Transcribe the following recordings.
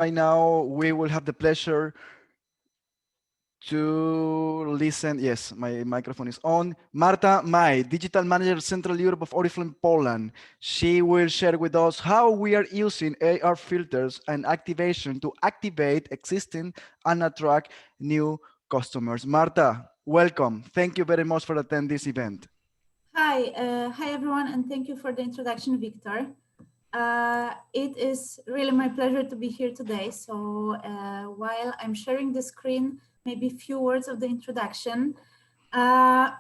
Right now, we will have the pleasure to listen. Yes, my microphone is on. Marta, my digital manager, Central Europe of Oriflame Poland. She will share with us how we are using AR filters and activation to activate existing and attract new customers. Marta, welcome. Thank you very much for attending this event. Hi everyone, and thank you for the introduction, Victor. It is really my pleasure to be here today. So while I'm sharing the screen, maybe a few words of the introduction. I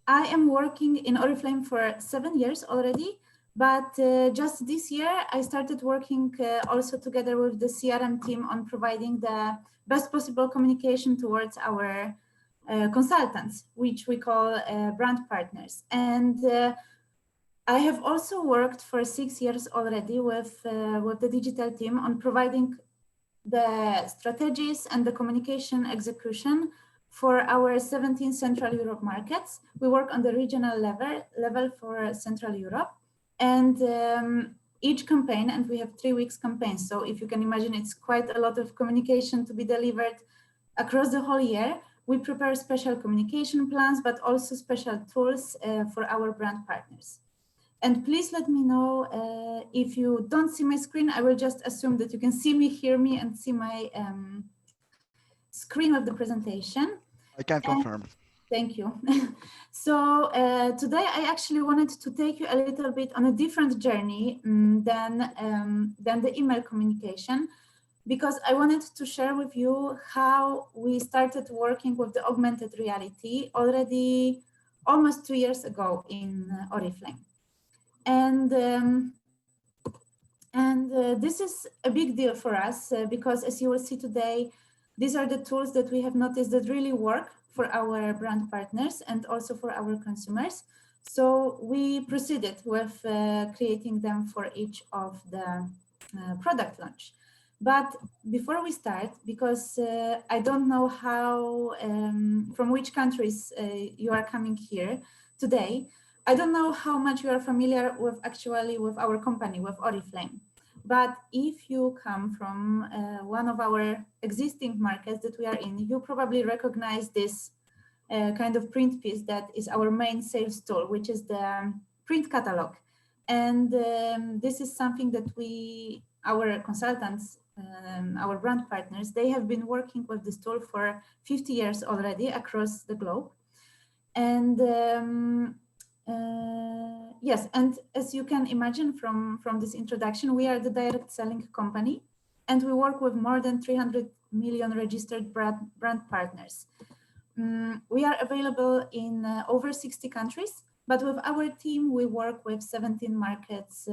am working in Oriflame for 7 years already, but just this year I started working also together with the CRM team on providing the best possible communication towards our consultants, which we call brand partners. And I have also worked for 6 years already with the digital team on providing the strategies and the communication execution for our 17 Central Europe markets. We work on the regional level for Central Europe, and each campaign, and we have 3 weeks campaigns. So if you can imagine, it's quite a lot of communication to be delivered across the whole year. We prepare special communication plans, but also special tools for our brand partners. And please let me know if you don't see my screen. I will just assume that you can see me, hear me, and see my screen of the presentation. I can And confirm. thank you. So today I actually wanted to take you a little bit on a different journey than the email communication, because I wanted to share with you how we started working with the augmented reality already almost 2 years ago in Oriflame. And this is a big deal for us because, as you will see today, these are the tools that we have noticed that really work for our brand partners and also for our consumers. So we proceeded with creating them for each of the product launch. But before we start, because I don't know how, from which countries you are coming here today, I don't know how much you are familiar with actually with our company, with Oriflame. But if you come from one of our existing markets that we are in, you probably recognize this kind of print piece that is our main sales tool, which is the print catalog. And this is something that our consultants, our brand partners, they have been working with this tool for 50 years already across the globe. And yes, and as you can imagine from this introduction, we are the direct selling company, and we work with more than 300 million registered brand partners. We are available in over 60 countries, but with our team, we work with 17 markets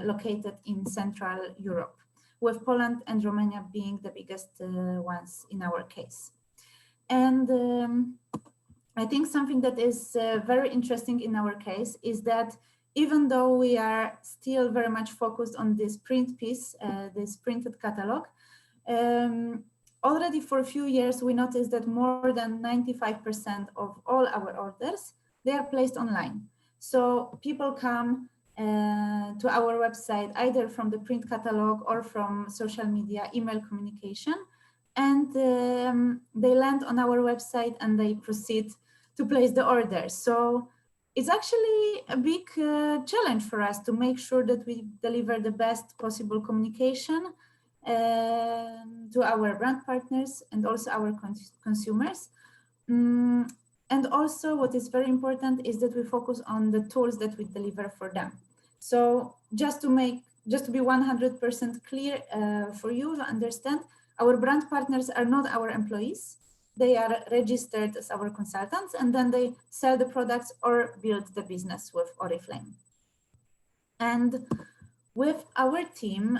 located in Central Europe, with Poland and Romania being the biggest ones in our case. And I think something that is very interesting in our case is that even though we are still very much focused on this print piece, this printed catalog, already for a few years, we noticed that more than 95% of all our orders, they are placed online. So people come to our website, either from the print catalog or from social media, email communication, and they land on our website and they proceed to place the order. So it's actually a big challenge for us to make sure that we deliver the best possible communication to our brand partners and also our consumers. And also what is very important is that we focus on the tools that we deliver for them. So just to be 100% clear for you to understand, our brand partners are not our employees. They are registered as our consultants, and then they sell the products or build the business with Oriflame. And with our team,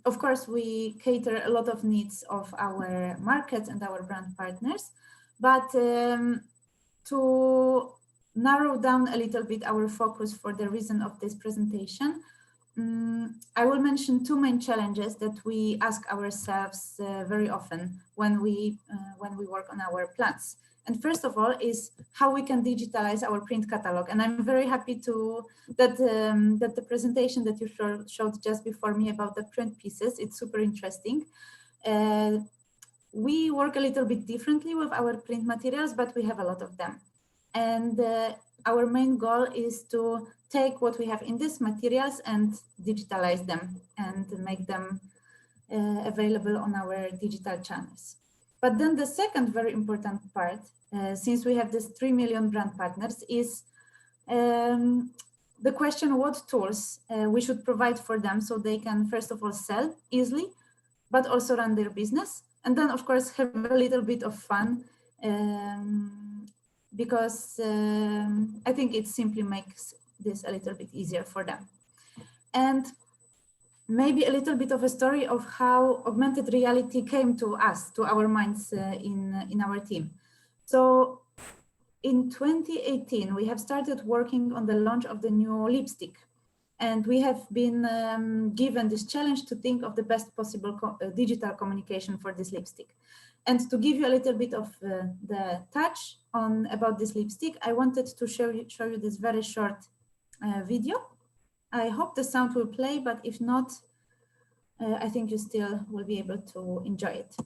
of course, we cater a lot of needs of our markets and our brand partners, but to narrow down a little bit our focus for the reason of this presentation, I will mention two main challenges that we ask ourselves very often when we work on our plans. And first of all is how we can digitalize our print catalog. And I'm very happy that the presentation that you showed just before me about the print pieces, it's super interesting. We work a little bit differently with our print materials, but we have a lot of them. And our main goal is to take what we have in these materials and digitalize them and make them available on our digital channels. But then the second very important part, since we have this 3 million brand partners, is the question what tools we should provide for them so they can, first of all, sell easily, but also run their business. And then, of course, have a little bit of fun because I think it simply makes this a little bit easier for them. And maybe a little bit of a story of how augmented reality came to us, to our minds in our team. So in 2018, we have started working on the launch of the new lipstick. And we have been given this challenge to think of the best possible digital communication for this lipstick. And to give you a little bit of the touch on about this lipstick, I wanted to show you this very short video. I hope the sound will play, but if not, I think you still will be able to enjoy it.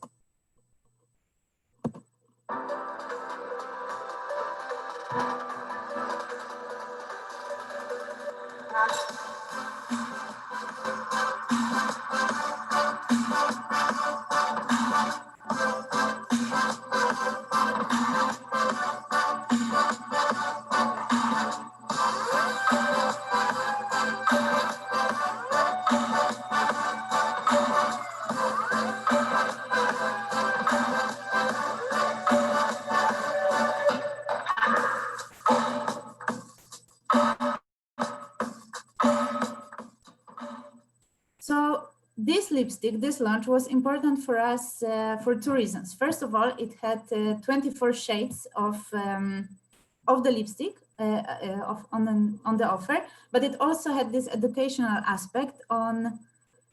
So this lipstick, this launch was important for us for two reasons. First of all, it had 24 shades of the lipstick on the offer, but it also had this educational aspect on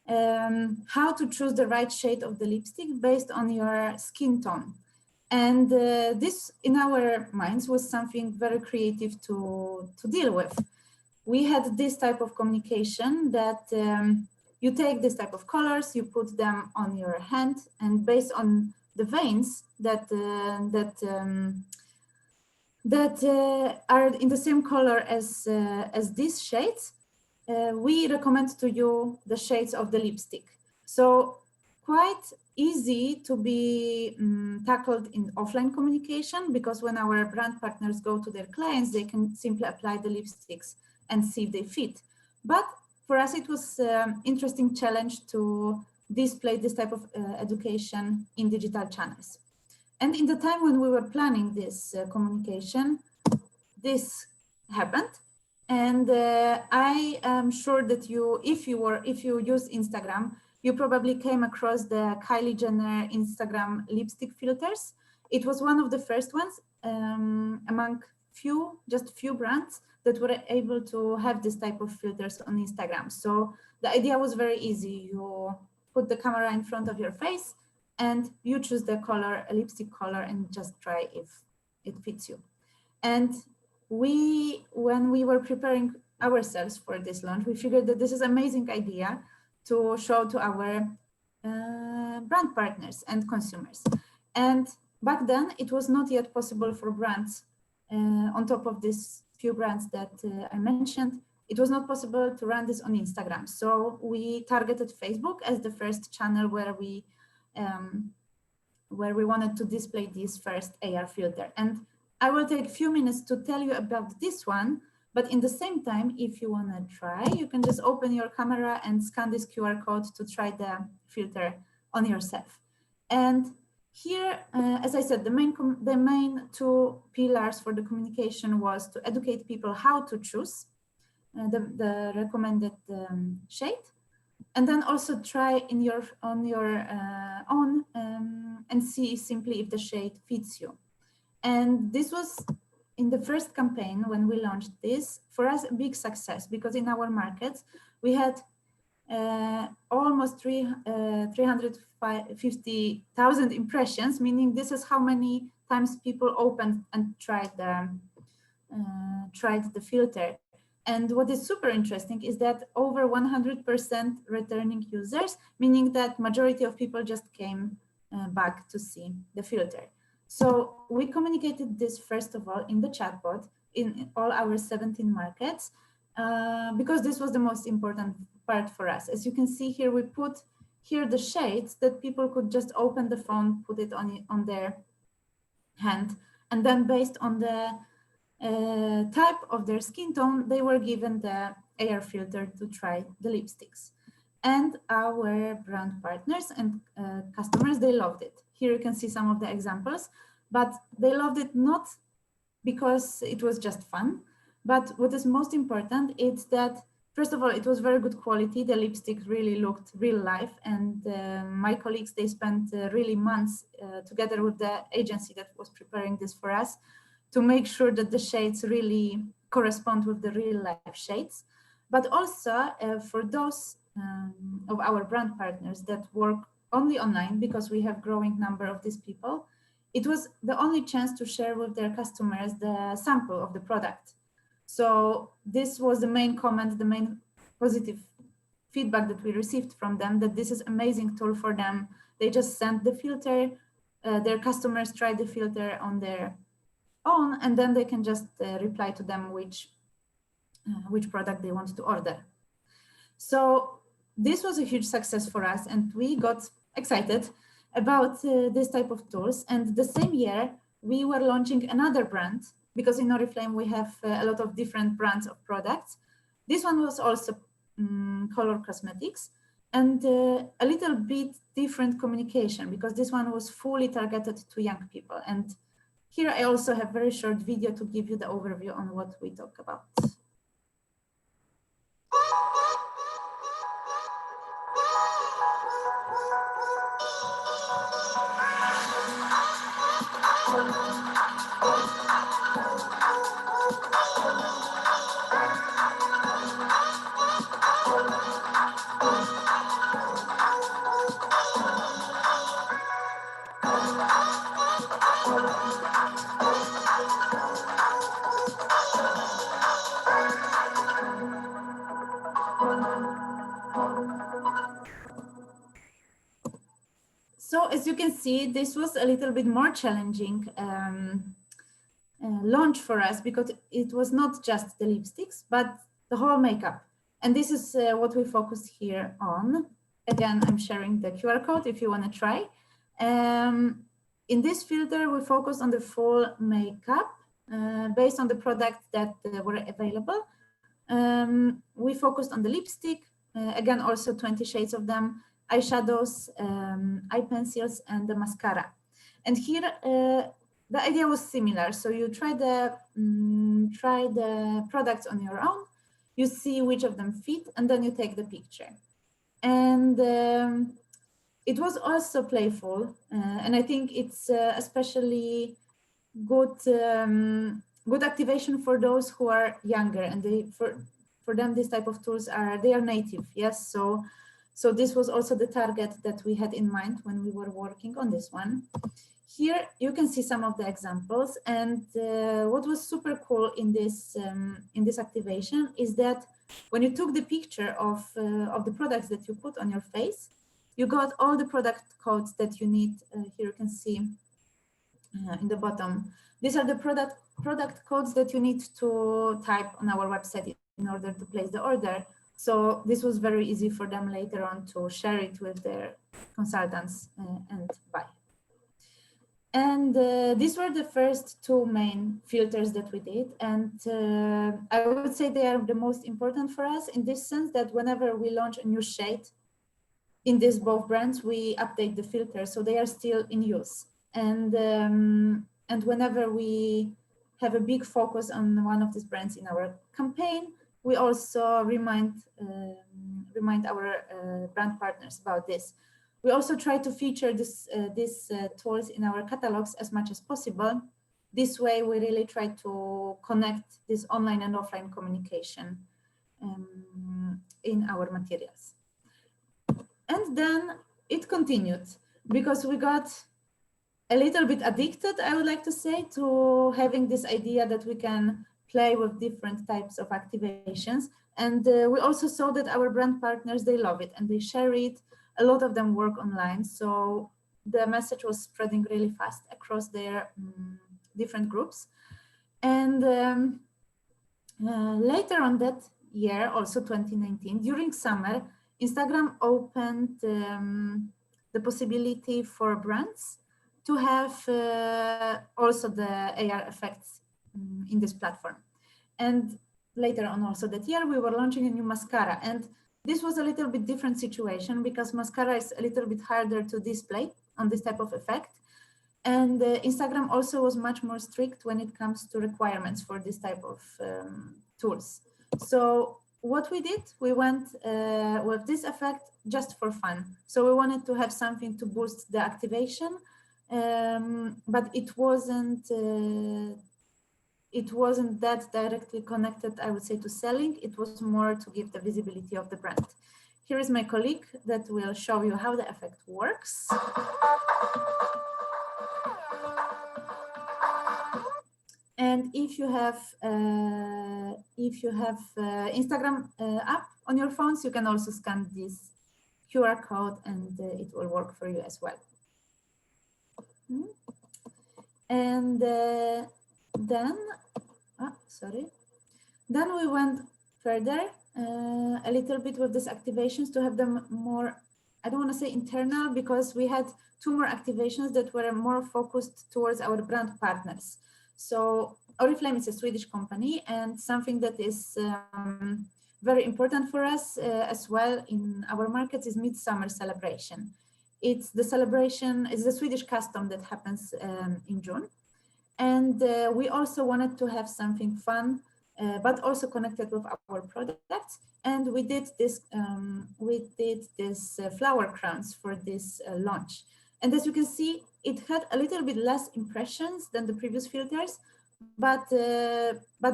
how to choose the right shade of the lipstick based on your skin tone. And this, in our minds, was something very creative to deal with. We had this type of communication that you take this type of colors, you put them on your hand, and based on the veins that are in the same color as these shades, we recommend to you the shades of the lipstick. So quite easy to be tackled in offline communication, because when our brand partners go to their clients, they can simply apply the lipsticks and see if they fit. But for us, it was an interesting challenge to display this type of education in digital channels. And in the time when we were planning this communication, this happened. And I am sure that if you use Instagram, you probably came across the Kylie Jenner Instagram lipstick filters. It was one of the first ones among just few brands that were able to have this type of filters on Instagram. So the idea was very easy. You put the camera in front of your face and you choose the color, a lipstick color, and just try if it fits you. And when we were preparing ourselves for this launch, we figured that this is an amazing idea to show to our brand partners and consumers. And back then, it was not yet possible for brands, on top of these few brands that I mentioned, it was not possible to run this on Instagram. So we targeted Facebook as the first channel where we wanted to display this first AR filter. And I will take a few minutes to tell you about this one, but in the same time, if you want to try, you can just open your camera and scan this QR code to try the filter on yourself. And here, as I said, the main two pillars for the communication was to educate people how to choose the recommended shade, and then also try on your own and see simply if the shade fits you. And this was in the first campaign when we launched this, for us, a big success, because in our markets, we had almost 350,000 impressions, meaning this is how many times people opened and tried the filter. And what is super interesting is that over 100% returning users, meaning that majority of people just came back to see the filter. So we communicated this first of all in the chatbot in all our 17 markets, because this was the most important part for us. As you can see here, we put here the shades that people could just open the phone, put it on their hand, and then based on the type of their skin tone, they were given the AR filter to try the lipsticks. And our brand partners and customers, they loved it. Here you can see some of the examples, but they loved it not because it was just fun, but what is most important is that, first of all, it was very good quality. The lipstick really looked real life, and my colleagues, they spent really months together with the agency that was preparing this for us to make sure that the shades really correspond with the real life shades. But also for those of our brand partners that work only online, because we have growing number of these people, it was the only chance to share with their customers the sample of the product. So this was the main comment, the main positive feedback that we received from them, that this is amazing tool for them. They just sent the filter, their customers try the filter on their own, and then they can just reply to them which product they want to order. So this was a huge success for us, and we got excited about this type of tools. And the same year, we were launching another brand, because in Oriflame we have a lot of different brands of products. This one was also color cosmetics, and a little bit different communication, because this one was fully targeted to young people. And here I also have a very short video to give you the overview on what we talk about. So as you can see, this was a little bit more challenging launch for us, because it was not just the lipsticks, but the whole makeup. And this is what we focus here on. Again, I'm sharing the QR code if you want to try. In this filter, we focus on the full makeup based on the products that were available. We focused on the lipstick, again, also 20 shades of them, eyeshadows, eye pencils, and the mascara. And here, the idea was similar. So you try the products on your own, you see which of them fit, and then you take the picture. And it was also playful, and I think it's especially good good activation for those who are younger, and for them these type of tools they are native. Yes, so this was also the target that we had in mind when we were working on this one. Here you can see some of the examples, and what was super cool in this activation is that when you took the picture of the products that you put on your face, you got all the product codes that you need. Here you can see in the bottom. These are the product codes that you need to type on our website in order to place the order. So this was very easy for them later on to share it with their consultants and buy. And these were the first two main filters that we did. And I would say they are the most important for us in this sense, that whenever we launch a new shade in these both brands, we update the filter, so they are still in use. And whenever we have a big focus on one of these brands in our campaign, we also remind our brand partners about this. We also try to feature these tools in our catalogs as much as possible. This way, we really try to connect this online and offline communication in our materials. And then it continued because we got a little bit addicted, I would like to say, to having this idea that we can play with different types of activations. And we also saw that our brand partners, they love it and they share it. A lot of them work online. So the message was spreading really fast across their different groups. And later on that year, also 2019, during summer, Instagram opened the possibility for brands to have also the AR effects in this platform. And later on also that year, we were launching a new mascara. And this was a little bit different situation because mascara is a little bit harder to display on this type of effect. And Instagram also was much more strict when it comes to requirements for this type of tools. So what we did, we went with this effect just for fun. So we wanted to have something to boost the activation, but it wasn't that directly connected, I would say, to selling. It was more to give the visibility of the brand. Here is my colleague that will show you how the effect works. And if you have Instagram app on your phones, you can also scan this QR code and it will work for you as well. And then we went further a little bit with these activations to have them more, I don't want to say internal, because we had 2 more activations that were more focused towards our brand partners. So Oriflame is a Swedish company, and something that is very important for us as well in our markets is Midsummer celebration. It's the celebration, it's the Swedish custom that happens in June. And we also wanted to have something fun, but also connected with our products. And we did this flower crowns for this launch. And as you can see, it had a little bit less impressions than the previous filters, but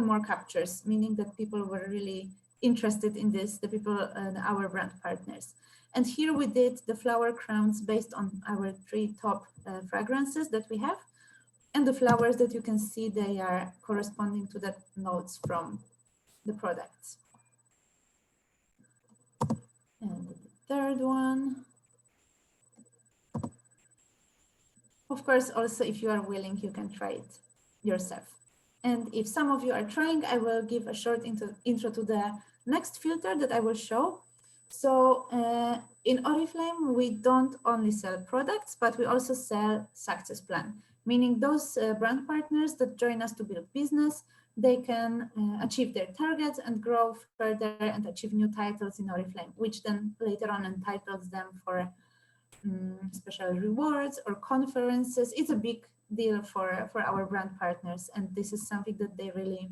more captures, meaning that people were really interested in this, the people, our brand partners. And here we did the flower crowns based on our 3 top fragrances that we have. And the flowers that you can see, they are corresponding to the notes from the products. And the third one. Of course, also, if you are willing, you can try it yourself. And if some of you are trying, I will give a short intro to the next filter that I will show. So in Oriflame, we don't only sell products, but we also sell success plan, meaning those brand partners that join us to build business, they can achieve their targets and grow further and achieve new titles in Oriflame, which then later on entitles them for special rewards or conferences. It's a big deal for our brand partners, and this is something that they really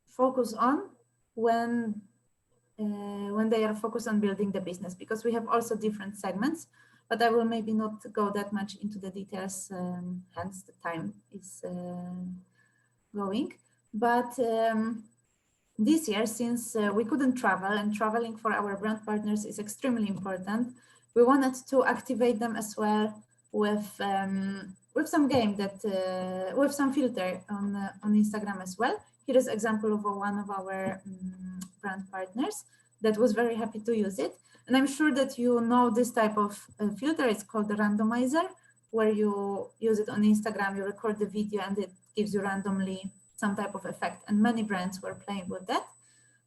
focus on when they are focused on building the business, because we have also different segments, but I will maybe not go that much into the details, hence the time is going. But this year, since we couldn't travel, and traveling for our brand partners is extremely important, we wanted to activate them as well with some game that with some filter on Instagram as well. Here is an example of one of our brand partners that was very happy to use it. And I'm sure that you know this type of filter. It's called the randomizer, where you use it on Instagram, you record the video and it gives you randomly some type of effect. And many brands were playing with that.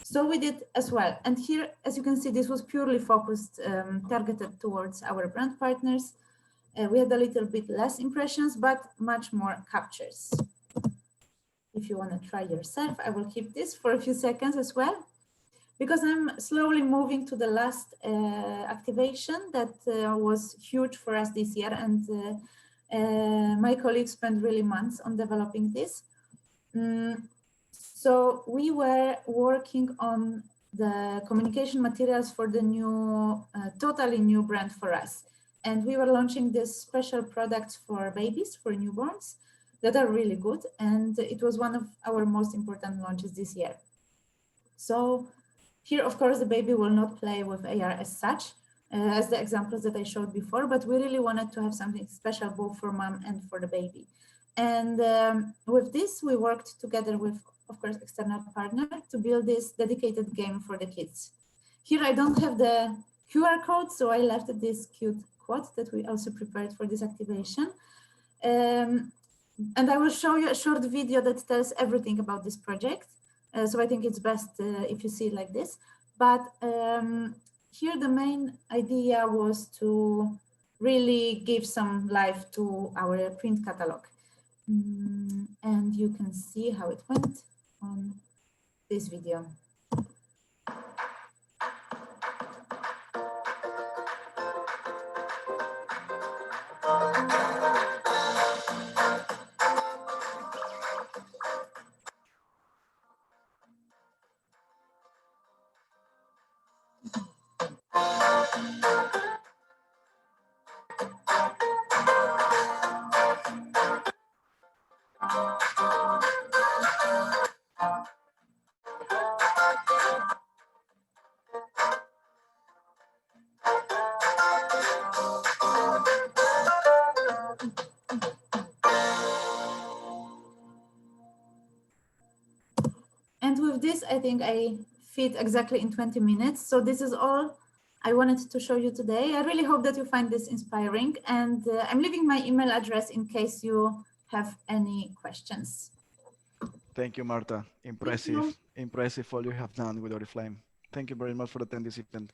So we did as well. And here, as you can see, this was purely focused, targeted towards our brand partners. We had a little bit less impressions, but much more captures. If you want to try yourself, I will keep this for a few seconds as well, because I'm slowly moving to the last activation that was huge for us this year. And my colleagues spent really months on developing this. So we were working on the communication materials for the new, totally new brand for us. And we were launching this special products for babies, for newborns, that are really good. And it was one of our most important launches this year. So Here, of course, the baby will not play with AR as such, as the examples that I showed before, but we really wanted to have something special both for mom and for the baby. And with this, we worked together with, of course, external partner to build this dedicated game for the kids. Here, I don't have the QR code, so I left this cute quote that we also prepared for this activation. And I will show you a short video that tells everything about this project. So I think it's best if you see it like this. But here the main idea was to really give some life to our print catalog. And you can see how it went on this video. And with this, I think I fit exactly in 20 minutes. So this is all I wanted to show you today. I really hope that you find this inspiring. And I'm leaving my email address in case you have any questions. Thank you, Marta. Impressive, impressive all you have done with Oriflame. Thank you very much for attending this event.